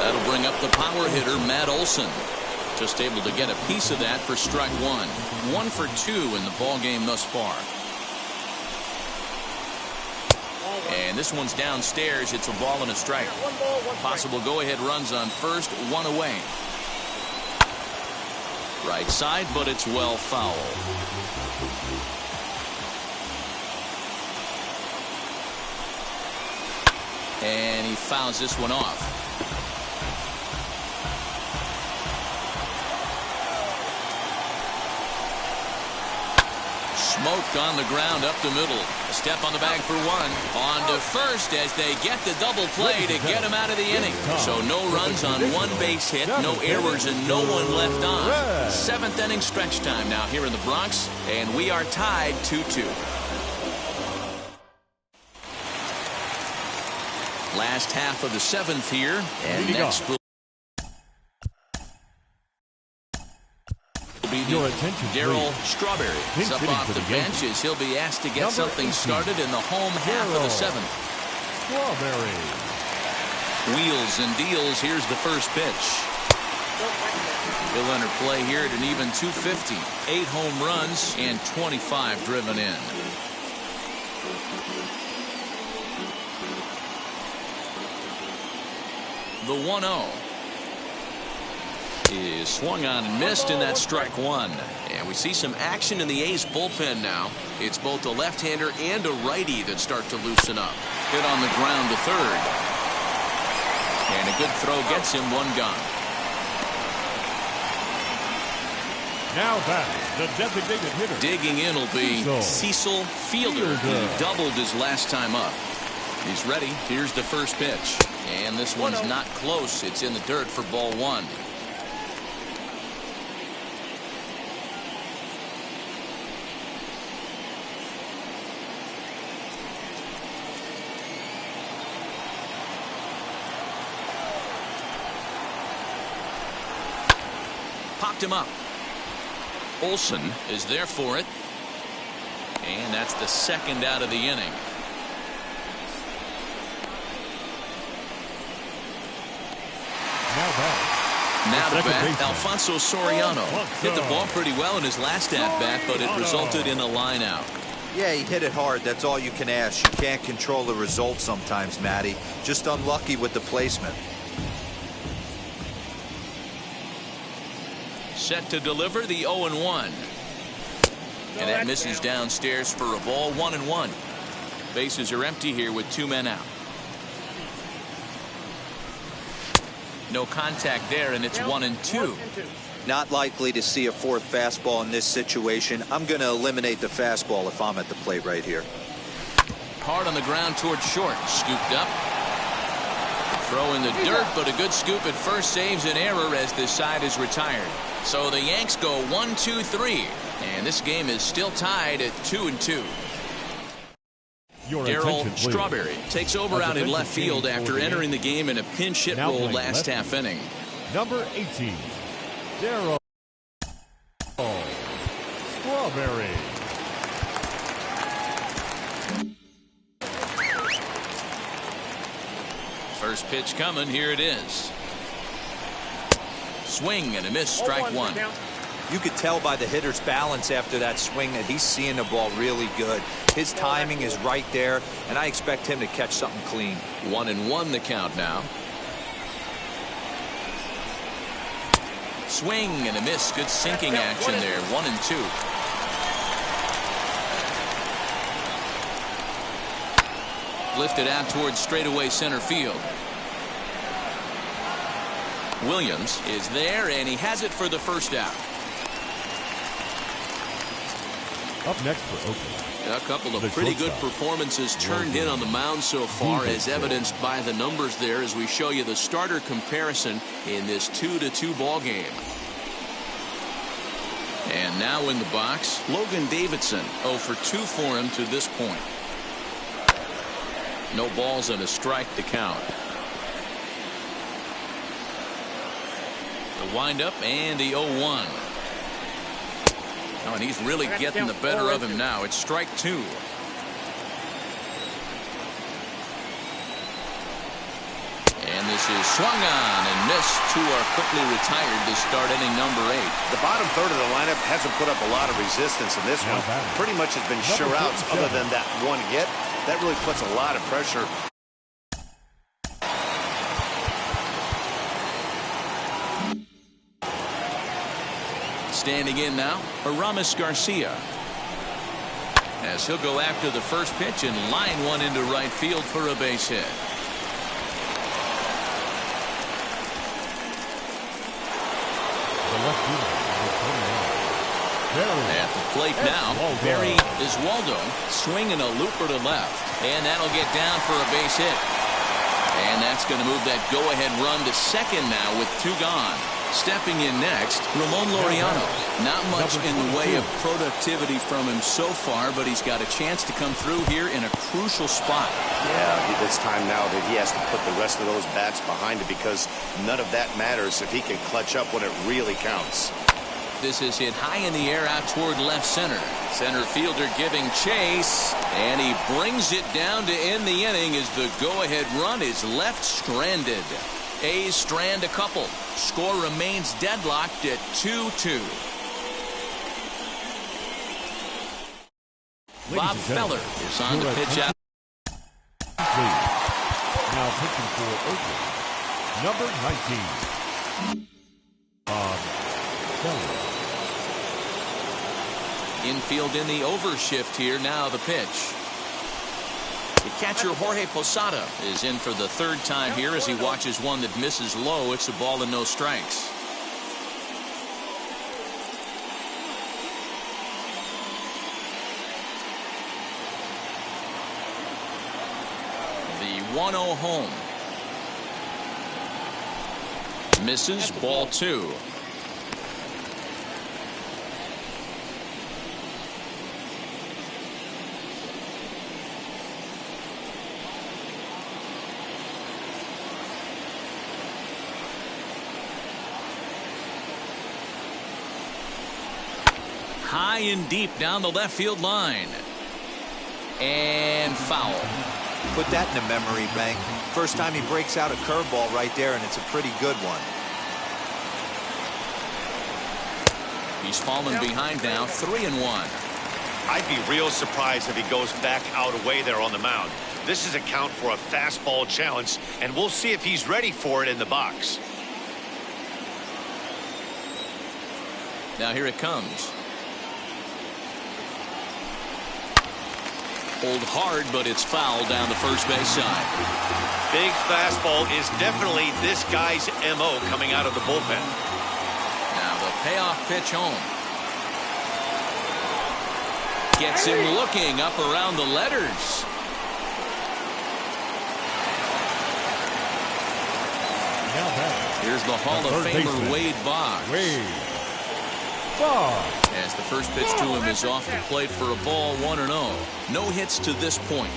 That'll bring up the power hitter, Matt Olson. Just able to get a piece of that for strike 1. 1 for 2 in the ball game thus far. And this one's downstairs. It's a ball and a strike. Possible go-ahead runs on first, 1 away. Right side, but it's well foul. And he fouls this one off. Smoked on the ground up the middle. A step on the bag for one. On to first as they get the double play to get him out of the inning. So no runs on one base hit, no errors, and no one left on. Seventh inning stretch time now here in the Bronx, and we are tied 2-2. Last half of the seventh here, and next will be Darryl Strawberry. He's up off the bench as he'll be asked to get something started in the home half of the seventh. Strawberry. Wheels and deals. Here's the first pitch. He'll enter play here at an even 250. 8 home runs and 25 driven in. The 1-0 is swung on and missed, and that's strike one. And we see some action in the A's bullpen now. It's both a left-hander and a righty that start to loosen up. Hit on the ground to third. And a good throw gets him one gone. Now back, the designated hitter. Digging in will be Cecil Fielder, who doubled his last time up. He's ready. Here's the first pitch. And this one's not close. It's in the dirt for ball one. Popped him up. Olsen is there for it. And that's the second out of the inning. Now to bat, Alfonso Soriano. Hit the ball pretty well in his last at-bat, but it resulted in a line out. Yeah, he hit it hard. That's all you can ask. You can't control the result sometimes, Matty. Just unlucky with the placement. Set to deliver the 0-1. And that misses downstairs for a ball. 1-1. Bases are empty here with 2 men out. No contact there, and it's 1-2. Not likely to see a fourth fastball in this situation. I'm going to eliminate the fastball if I'm at the plate right here. Hard on the ground towards short. Scooped up. Throw in the dirt, but a good scoop at first saves an error as this side is retired. So the Yanks go 1-2-3, and this game is still tied at 2-2. Darryl Strawberry takes over out in left field after entering the game in a pinch hit role last half inning. Number 18, Darryl Strawberry. First pitch coming. Here it is. Swing and a miss. Strike one. You could tell by the hitter's balance after that swing that he's seeing the ball really good. His timing is right there, and I expect him to catch something clean. 1-1 the count now. Swing and a miss. Good sinking action there. 1-2. Lifted out towards straightaway center field. Williams is there, and he has it for the first out. Up next for Oakland, a couple of pretty good performances turned in on the mound so far, as evidenced by the numbers there as we show you the starter comparison in this 2-2 ball game. And now in the box, Logan Davidson. 0 for 2 for him to this point. No balls and a strike to count. The windup and the 0-1. Oh, and he's really getting the better of him now. It's strike 2. And this is swung on and missed. 2 are quickly retired to start inning number 8. The bottom third of the lineup hasn't put up a lot of resistance in this one. Pretty much has been sure outs other than that one hit. That really puts a lot of pressure. Standing in now, Aramis Garcia. As he'll go after the first pitch and line one into right field for a base hit. At the plate now, Barry Oswalt swinging a looper to left. And that'll get down for a base hit. And that's going to move that go-ahead run to second now with 2 gone. Stepping in next, Ramon Laureano. Not much in the way of productivity from him so far, but he's got a chance to come through here in a crucial spot. Yeah, it's time now that he has to put the rest of those bats behind it, because none of that matters if he can clutch up when it really counts. This is hit high in the air out toward left center. Center fielder giving chase, and he brings it down to end the inning as the go-ahead run is left stranded. A's strand a couple. Score remains deadlocked at 2-2. Bob Feller is on the pitch out. Now pitching for Oakland, number 19, Bob Feller. Infield in the overshift here. Now the pitch. The catcher Jorge Posada is in for the 3rd time here as he watches one that misses low. It's a ball and no strikes. The 1-0 home. Misses, ball 2. High and deep down the left field line. And foul. Put that in the memory bank. First time he breaks out a curveball right there, and it's a pretty good one. He's fallen behind now, 3-1. I'd be real surprised if he goes back out away there on the mound. This is a count for a fastball challenge, and we'll see if he's ready for it in the box. Now here it comes. Hold hard, but it's foul down the first base side. Big fastball is definitely this guy's MO coming out of the bullpen. Now the payoff pitch home. Gets him looking up around the letters. Here's the Hall of Famer Wade Boggs. As the first pitch to him is off the plate for a ball, 1-0. No hits to this point.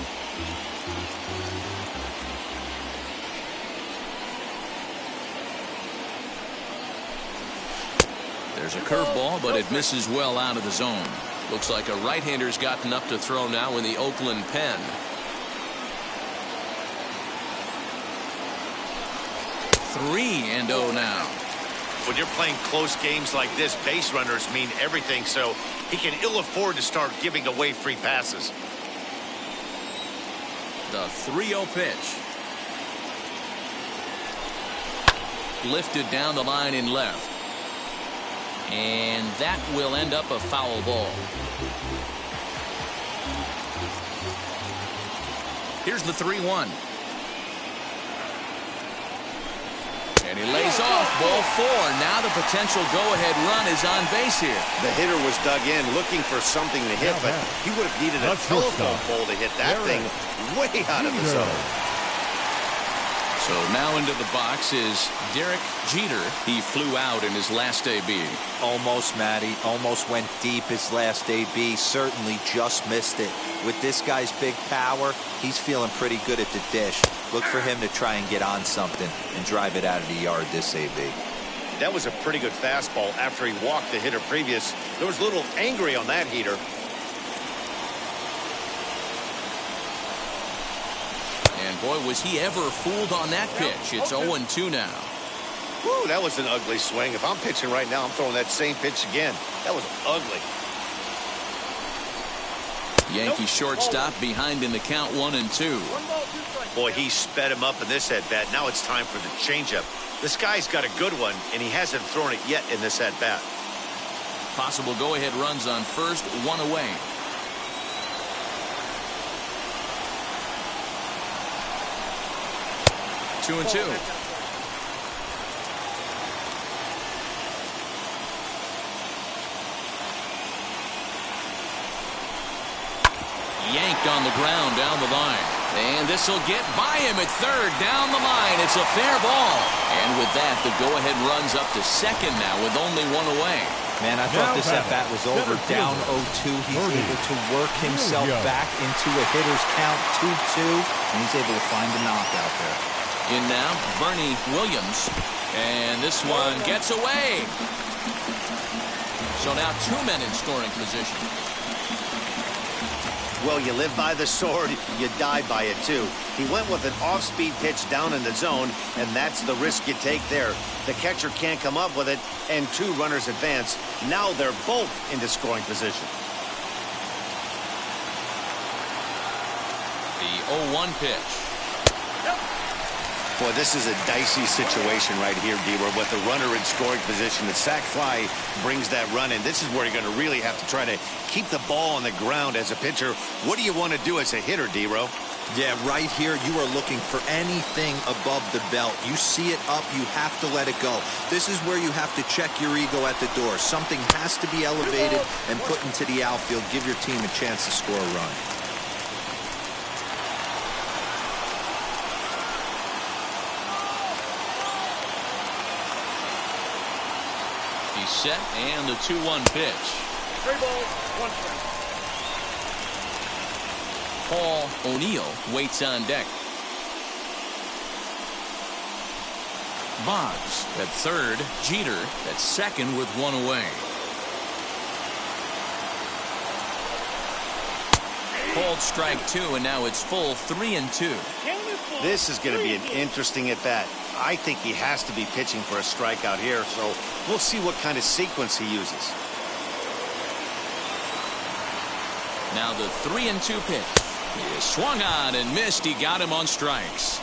There's a curveball, but it misses well out of the zone. Looks like a right-hander's gotten up to throw now in the Oakland pen. 3-0 now. When you're playing close games like this, base runners mean everything, so he can ill afford to start giving away free passes. The 3-0 pitch. Lifted down the line in left. And that will end up a foul ball. Here's the 3-1. And he lays off, ball 4. Now the potential go-ahead run is on base here. The hitter was dug in looking for something to hit, but he would have needed a telephone pole to hit that thing way out of the zone. So now into the box is Derek Jeter. He flew out in his last AB. Almost, Matty. Almost went deep his last AB. Certainly just missed it. With this guy's big power, he's feeling pretty good at the dish. Look for him to try and get on something and drive it out of the yard this AB. That was a pretty good fastball after he walked the hitter previous. There was a little angry on that heater. And boy, was he ever fooled on that pitch. It's 0-2 now. Woo, that was an ugly swing. If I'm pitching right now, I'm throwing that same pitch again. That was ugly. Yankee shortstop behind in the count, 1-2. Boy, he sped him up in this at-bat. Now it's time for the changeup. This guy's got a good one, and he hasn't thrown it yet in this at-bat. Possible go-ahead runs on first, 1 away. Two and two. worked on the ground down the line. And this will get by him at third down the line. It's a fair ball. And with that, the go-ahead runs up to second now with only one away. Man, I thought this at-bat was over. Down 0-2. He's able to work himself back into a hitter's count 2-2. And he's able to find the knockout there. In now, Bernie Williams. And this one gets away. So now 2 men in scoring position. Well, you live by the sword, you die by it, too. He went with an off-speed pitch down in the zone, and that's the risk you take there. The catcher can't come up with it, and 2 runners advance. Now they're both into scoring position. The 0-1 pitch. Boy, this is a dicey situation right here, D-Roy, with the runner in scoring position. The sac fly brings that run in. This is where you're going to really have to try to keep the ball on the ground as a pitcher. What do you want to do as a hitter, D-Roy? Yeah, right here, you are looking for anything above the belt. You see it up, you have to let it go. This is where you have to check your ego at the door. Something has to be elevated and put into the outfield. Give your team a chance to score a run. He's set, and the 2-1 pitch. 3 balls, 1 strike. Paul O'Neill waits on deck. Boggs at third. Jeter at second with 1 away. Called strike 2, and now it's full 3-2. This is going to be an interesting at-bat. I think he has to be pitching for a strikeout here, so we'll see what kind of sequence he uses. Now the 3-2 pitch. He swung on and missed. He got him on strikes.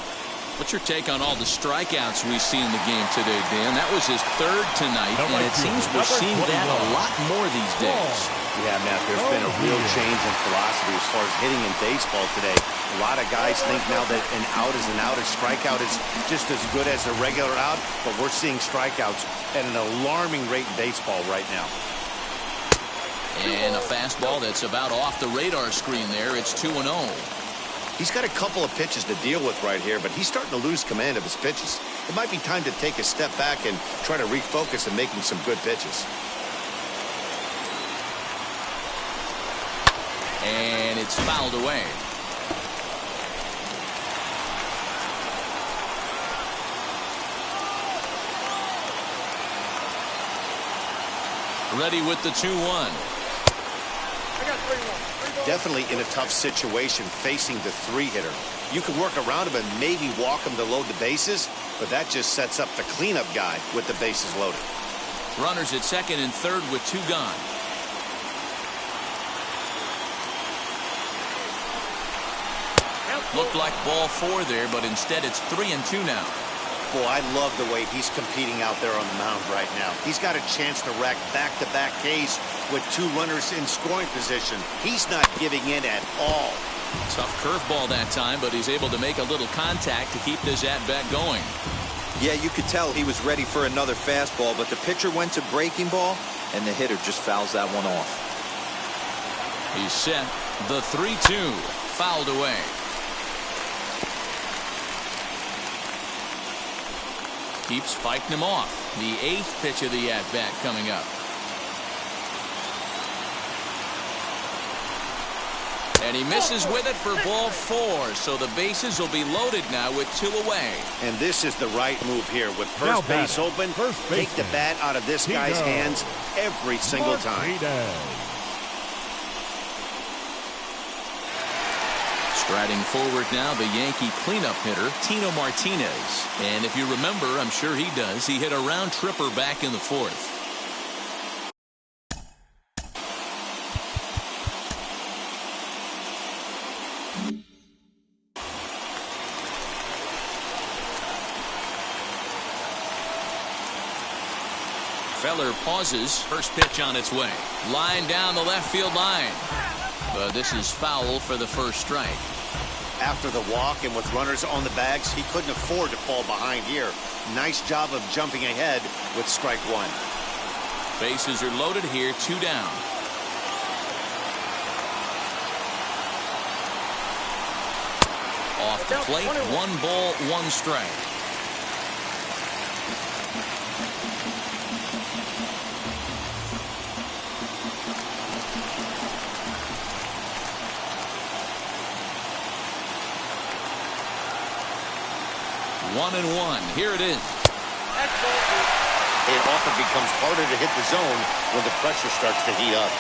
What's your take on all the strikeouts we see in the game today, Dan? That was his 3rd tonight, and it seems we're seeing that a lot more these days. Yeah, Matt, there's been a real change in philosophy as far as hitting in baseball today. A lot of guys think now that an out is an out, a strikeout is just as good as a regular out, but we're seeing strikeouts at an alarming rate in baseball right now. And a fastball that's about off the radar screen there. It's 2-0. He's got a couple of pitches to deal with right here, but he's starting to lose command of his pitches. It might be time to take a step back and try to refocus on making some good pitches. And it's fouled away. Ready with the 2-1. Definitely in a tough situation facing the 3-hitter. You can work around him and maybe walk him to load the bases, but that just sets up the cleanup guy with the bases loaded. Runners at second and third with 2 gone. Looked like ball 4 there, but instead it's 3-2 now. Boy, I love the way he's competing out there on the mound right now. He's got a chance to rack back-to-back Ks with 2 runners in scoring position. He's not giving in at all. Tough curveball that time, but he's able to make a little contact to keep this at-bat going. Yeah, you could tell he was ready for another fastball, but the pitcher went to breaking ball, and the hitter just fouls that one off. He's set. The 3-2 fouled away. Keeps fighting him off. The 8th pitch of the at-bat coming up. And he misses with it for ball 4. So the bases will be loaded now with 2 away. And this is the right move here. With first base open, take the bat out of this guy's hands every single time. Striding forward now, the Yankee cleanup hitter, Tino Martinez. And if you remember, I'm sure he does, he hit a round tripper back in the 4th. Feller pauses. First pitch on its way. Line down the left field line. But this is foul for the first strike. After the walk and with runners on the bags, he couldn't afford to fall behind here. Nice job of jumping ahead with strike 1. Bases are loaded here, 2 down. Off the plate, 1 ball, 1 strike. One and one. Here it is. It often becomes harder to hit the zone when the pressure starts to heat up.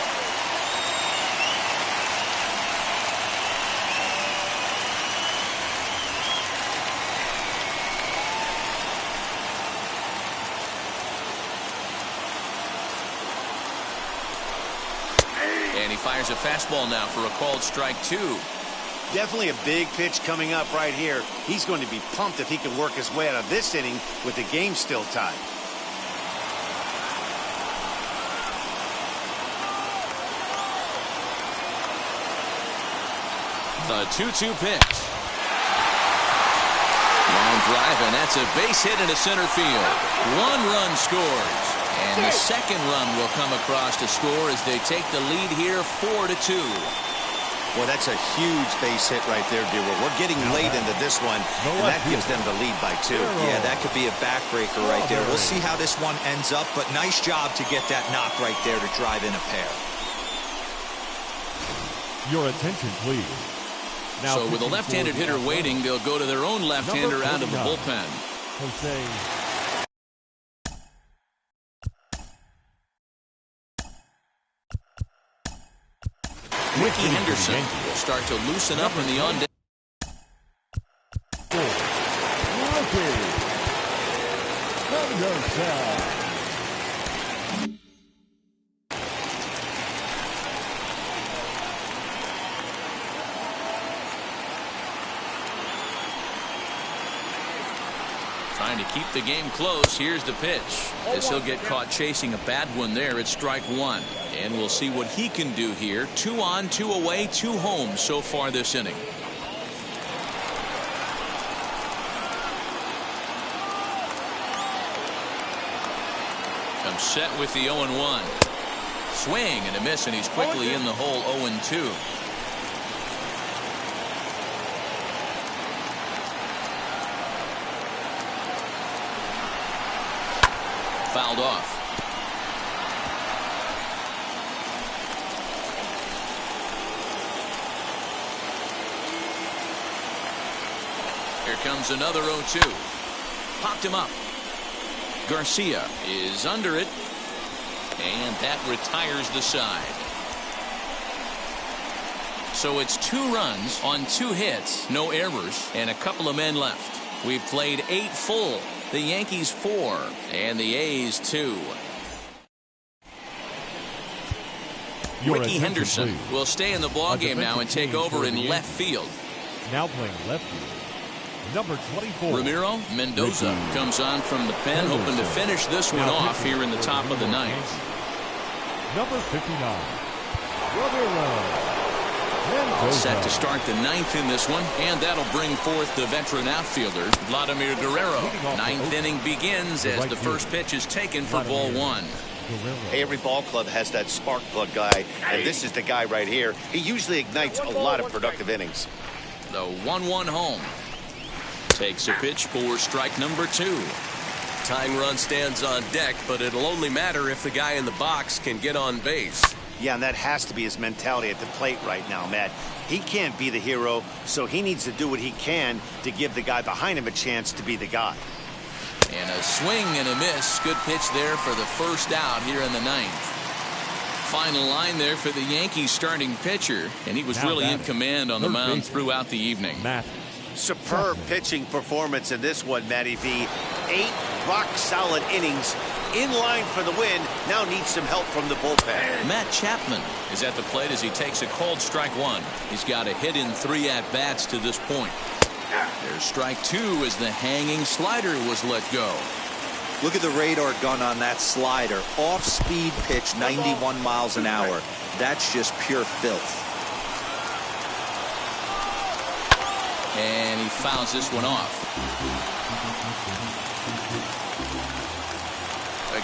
And he fires a fastball now for a called strike 2. Definitely a big pitch coming up right here. He's going to be pumped if he can work his way out of this inning with the game still tied. The 2-2 pitch. Line drive, and that's a base hit into center field. 1 run scores. And the second run will come across to score as they take the lead here 4-2. Well, that's a huge base hit right there, D-Roll. We're getting late into this one, and that gives them the lead by 2. Yeah, that could be a backbreaker right there. We'll see how this one ends up, but nice job to get that knock right there to drive in a pair. Your attention, please. Now, so with a left-handed hitter waiting, they'll go to their own left-hander out of the bullpen. Jose. Ricky Henderson will start to loosen up in the on-deck. Trying to keep the game close. Here's the pitch. As he'll get caught chasing a bad one there, it's strike 1. And we'll see what he can do here. 2 on, 2 away, 2 home so far this inning. Comes set with the 0-1. Swing and a miss, and he's quickly in the hole 0-2. Fouled off. Here comes another 0-2. Popped him up. Garcia is under it. And that retires the side. So it's 2 runs on 2 hits, no errors, and a couple of men left. We've played 8 full. The Yankees 4 and the A's 2. Ricky Henderson will stay in the ballgame now and take over in left field. Now playing left field, number 24. Ramiro Mendoza comes on from the pen, hoping to finish this one off here in the top of the 9th. Number 59, Ramiro. All set to start the 9th in this one, and that'll bring forth the veteran outfielder, Vladimir Guerrero. 9th inning begins as the first pitch is taken for ball 1. Hey, every ball club has that spark plug guy, and this is the guy right here. He usually ignites a lot of productive innings. The 1-1 home. Takes a pitch for strike number 2. Tying run stands on deck, but it'll only matter if the guy in the box can get on base. Yeah, and that has to be his mentality at the plate right now, Matt. He can't be the hero, so he needs to do what he can to give the guy behind him a chance to be the guy. And a swing and a miss. Good pitch there for the first out here in the 9th. Final line there for the Yankees starting pitcher, and he was really in command on the mound throughout the evening. Superb pitching performance in this one, Matty V. 8 rock-solid innings. In line for the win, now needs some help from the bullpen. Matt Chapman is at the plate as he takes a called strike 1. He's got a hit in 3 at-bats to this point. There's strike 2 as the hanging slider was let go. Look at the radar gun on that slider. Off-speed pitch, 91 miles an hour. That's just pure filth. And he fouls this one off.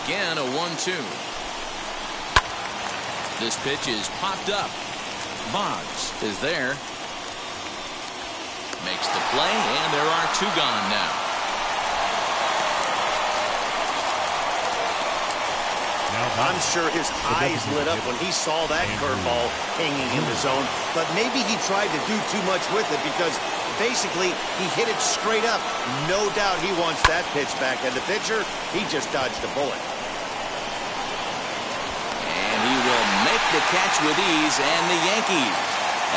Again, a 1-2. This pitch is popped up. Boggs is there. Makes the play, and there are 2 gone now. I'm sure his eyes lit up when he saw that curveball hanging in the zone, but maybe he tried to do too much with it because basically he hit it straight up. No doubt he wants that pitch back, and the pitcher, he just dodged a bullet. And he will make the catch with ease, and the Yankees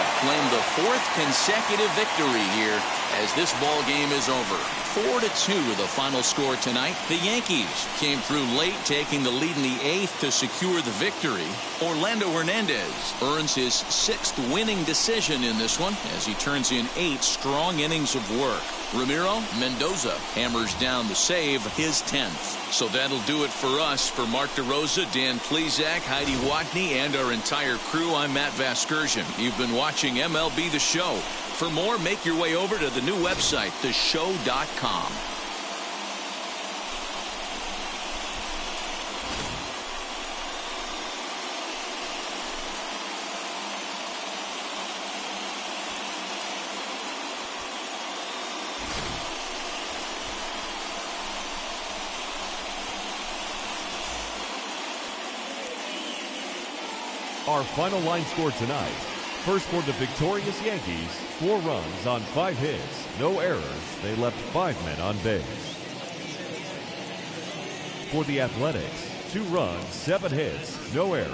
have claimed the 4th consecutive victory here as this ball game is over. 4-2 the final score tonight. The Yankees came through late, taking the lead in the 8th to secure the victory. Orlando Hernandez earns his 6th winning decision in this one as he turns in 8 strong innings of work. Ramiro Mendoza hammers down the save, his 10th. So that'll do it for us. For Mark DeRosa, Dan Plezak, Heidi Watney, and our entire crew, I'm Matt Vasgersian. You've been watching MLB The Show. For more, make your way over to the new website, theshow.com. Our final line score tonight. First for the victorious Yankees, 4 runs on 5 hits, no errors. They left 5 men on base. For the Athletics, 2 runs, 7 hits, no errors.